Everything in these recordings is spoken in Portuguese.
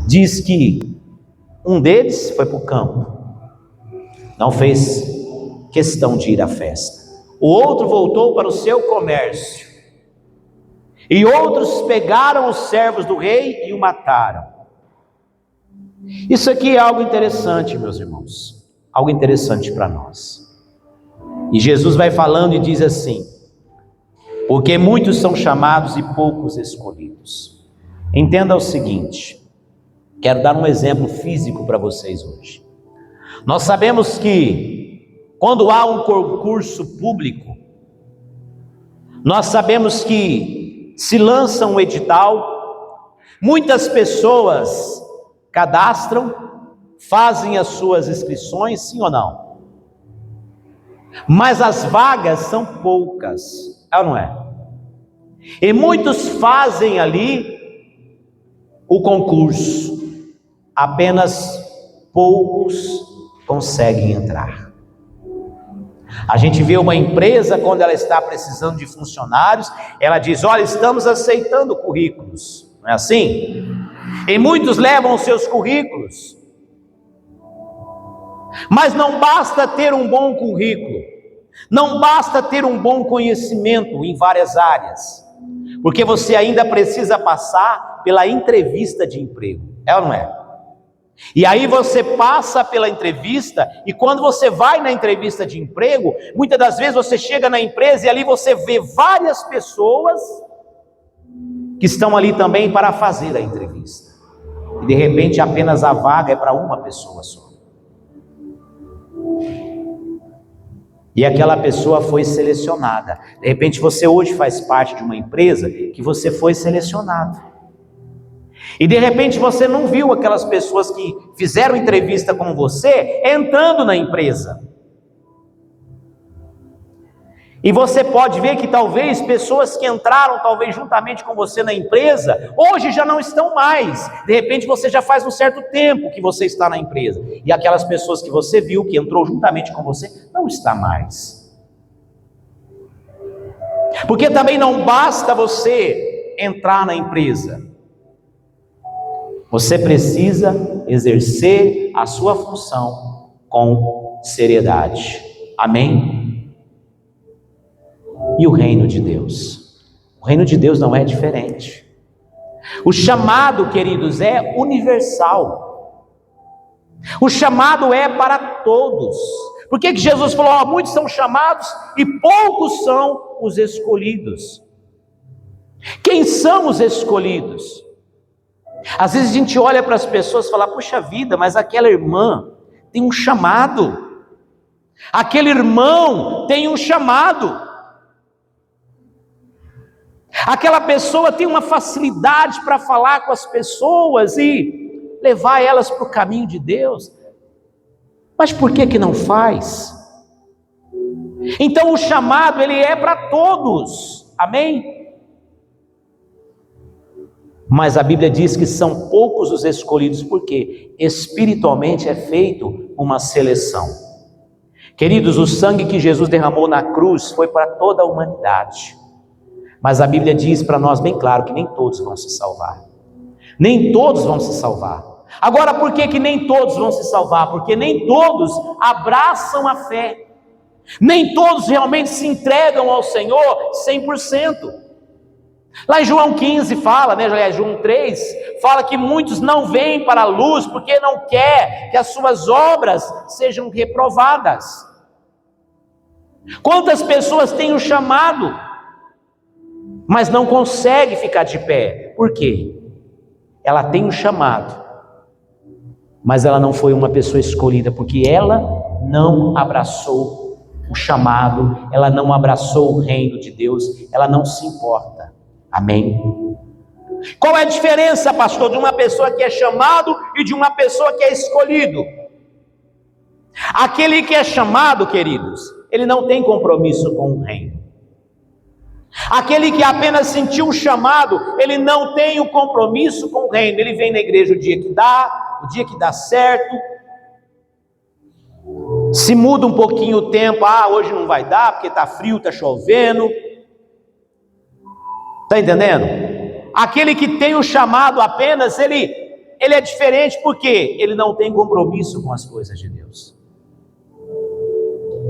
diz que um deles foi para o campo, não fez questão de ir à festa. O outro voltou para o seu comércio. E outros pegaram os servos do rei e o mataram. Isso aqui é algo interessante, meus irmãos. Algo interessante para nós. E Jesus vai falando e diz assim: porque muitos são chamados e poucos escolhidos. Entenda o seguinte, quero dar um exemplo físico para vocês hoje. Nós sabemos que quando há um concurso público, nós sabemos que se lança um edital, muitas pessoas cadastram, fazem as suas inscrições, sim ou não? Mas as vagas são poucas, é ou não é? E muitos fazem ali o concurso, apenas poucos conseguem entrar. A gente vê uma empresa, quando ela está precisando de funcionários, ela diz: olha, estamos aceitando currículos, não é assim? E muitos levam os seus currículos, mas não basta ter um bom currículo, não basta ter um bom conhecimento em várias áreas, porque você ainda precisa passar pela entrevista de emprego, é ou não é? E aí você passa pela entrevista, e quando você vai na entrevista de emprego, muitas das vezes você chega na empresa e ali você vê várias pessoas que estão ali também para fazer a entrevista, e de repente apenas a vaga é para uma pessoa só. E aquela pessoa foi selecionada. De repente você hoje faz parte de uma empresa que você foi selecionado. E de repente você não viu aquelas pessoas que fizeram entrevista com você entrando na empresa. E você pode ver que talvez pessoas que entraram talvez juntamente com você na empresa, hoje já não estão mais. De repente você já faz um certo tempo que você está na empresa. E aquelas pessoas que você viu, que entrou juntamente com você, não está mais. Porque também não basta você entrar na empresa. Você precisa exercer a sua função com seriedade. Amém? E o reino de Deus? O reino de Deus não é diferente. O chamado, queridos, é universal. O chamado é para todos. Por que Jesus falou: muitos são chamados e poucos são os escolhidos? Quem são os escolhidos? Às vezes a gente olha para as pessoas e fala: puxa vida, mas aquela irmã tem um chamado, aquele irmão tem um chamado, aquela pessoa tem uma facilidade para falar com as pessoas e levar elas para o caminho de Deus. Mas por que não faz? Então o chamado, ele é para todos, amém? Mas a Bíblia diz que são poucos os escolhidos, porque espiritualmente é feito uma seleção. Queridos, o sangue que Jesus derramou na cruz foi para toda a humanidade. Mas a Bíblia diz para nós bem claro que nem todos vão se salvar. Nem todos vão se salvar. Agora, por que nem todos vão se salvar? Porque nem todos abraçam a fé. Nem todos realmente se entregam ao Senhor 100%. Lá em João 15 fala, aliás, João 3, fala que muitos não vêm para a luz porque não quer que as suas obras sejam reprovadas. Quantas pessoas têm o chamado, mas não consegue ficar de pé? Por quê? Ela tem um chamado, mas ela não foi uma pessoa escolhida, porque ela não abraçou o chamado, ela não abraçou o reino de Deus, ela não se importa. Amém? Qual é a diferença, pastor, de uma pessoa que é chamado e de uma pessoa que é escolhido? Aquele que é chamado, queridos, ele não tem compromisso com o reino. Aquele que apenas sentiu o chamado, ele não tem o compromisso com o reino. Ele vem na igreja o dia que dá certo. Se muda um pouquinho o tempo, hoje não vai dar porque está frio, está chovendo. Está entendendo? Aquele que tem o chamado apenas, ele ele é diferente porque ele não tem compromisso com as coisas de Deus.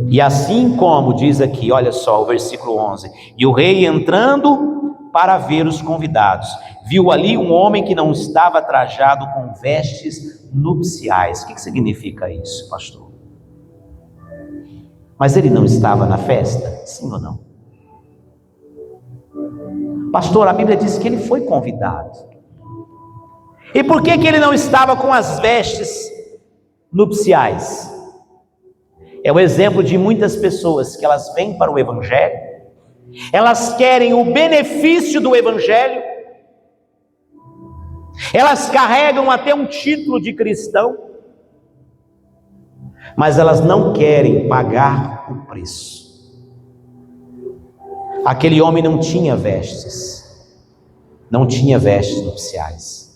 E assim como diz aqui, olha só o versículo 11: e o rei, entrando para ver os convidados, viu ali um homem que não estava trajado com vestes nupciais. O que significa isso, pastor? Mas ele não estava na festa? Sim ou não? Pastor, a Bíblia diz que ele foi convidado. E por que ele não estava com as vestes nupciais? É o exemplo de muitas pessoas que elas vêm para o Evangelho, elas querem o benefício do Evangelho, elas carregam até um título de cristão, mas elas não querem pagar o preço. Aquele homem não tinha vestes nupciais.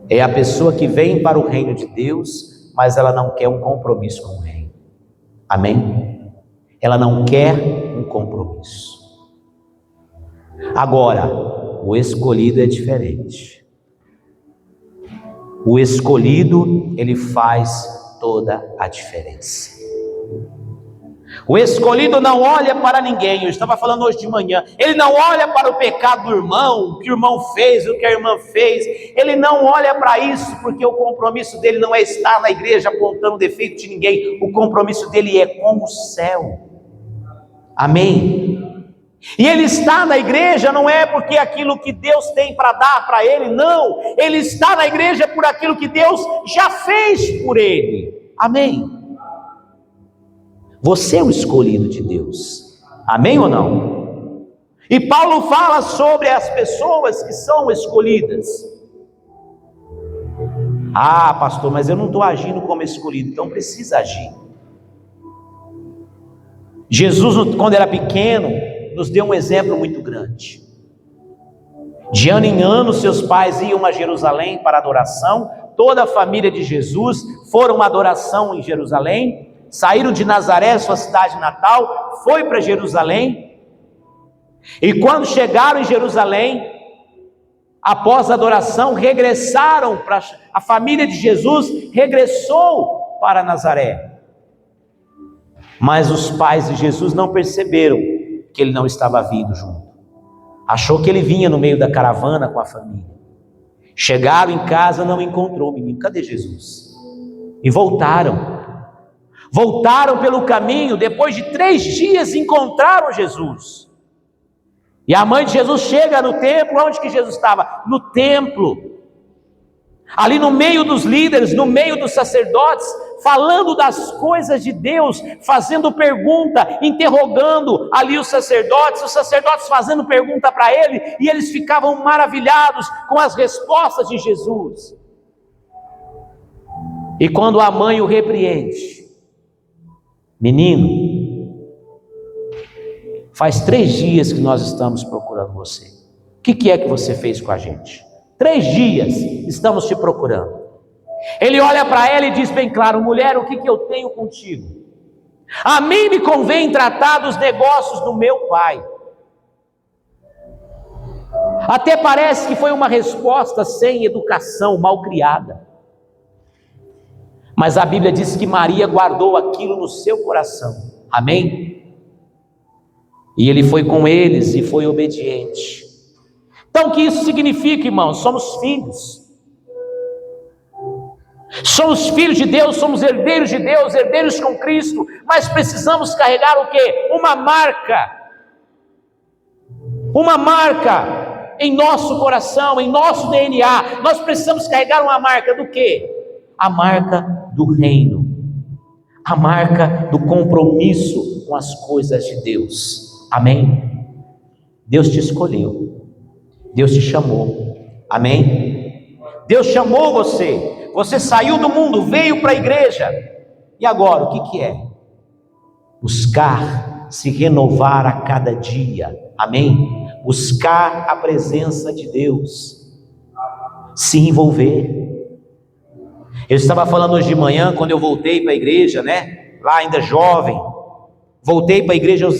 É a pessoa que vem para o reino de Deus, mas ela não quer um compromisso com o reino. Amém? Ela não quer um compromisso. Agora, o escolhido é diferente. O escolhido, ele faz toda a diferença. O escolhido não olha para ninguém. Eu estava falando hoje de manhã. Ele não olha para o pecado do irmão, o que o irmão fez, o que a irmã fez. Ele não olha para isso, porque o compromisso dele não é estar na igreja apontando defeito de ninguém. O compromisso dele é com o céu. Amém? E ele está na igreja não é porque aquilo que Deus tem para dar para ele, não. Ele está na igreja por aquilo que Deus já fez por ele. Amém? Você é o escolhido de Deus. Amém ou não? E Paulo fala sobre as pessoas que são escolhidas. Ah, pastor, mas eu não estou agindo como escolhido. Então precisa agir. Jesus, quando era pequeno, nos deu um exemplo muito grande. De ano em ano, seus pais iam a Jerusalém para adoração. Toda a família de Jesus foram à adoração em Jerusalém. Saíram de Nazaré, sua cidade natal, foi para Jerusalém. E quando chegaram em Jerusalém, após a adoração, regressaram para a família de Jesus, regressou para Nazaré. Mas os pais de Jesus não perceberam que ele não estava vindo junto. Achou que ele vinha no meio da caravana com a família. Chegaram em casa, não encontrou o menino. Cadê Jesus? E voltaram pelo caminho. Depois de 3 dias encontraram Jesus. E a mãe de Jesus chega no templo. Onde que Jesus estava? No templo, ali no meio dos líderes, no meio dos sacerdotes, falando das coisas de Deus, fazendo pergunta, interrogando ali os sacerdotes fazendo pergunta para ele, e eles ficavam maravilhados com as respostas de Jesus. E quando a mãe o repreende: menino, faz 3 dias que nós estamos procurando você. O que é que você fez com a gente? 3 dias estamos te procurando. Ele olha para ela e diz bem claro: mulher, o que eu tenho contigo? A mim me convém tratar dos negócios do meu pai. Até parece que foi uma resposta sem educação, mal criada. Mas a Bíblia diz que Maria guardou aquilo no seu coração. Amém? E ele foi com eles e foi obediente. Então o que isso significa, irmãos? Somos filhos. Somos filhos de Deus, somos herdeiros de Deus, herdeiros com Cristo. Mas precisamos carregar o quê? Uma marca. Uma marca em nosso coração, em nosso DNA. Nós precisamos carregar uma marca do quê? A marca do reino, a marca do compromisso com as coisas de Deus. Amém? Deus te escolheu, Deus te chamou. Amém? Deus chamou você, você saiu do mundo, veio para a igreja, e agora o que é? Buscar se renovar a cada dia. Amém? Buscar a presença de Deus, se envolver. Eu estava falando hoje de manhã, quando eu voltei para a igreja, lá ainda jovem, voltei para a igreja aos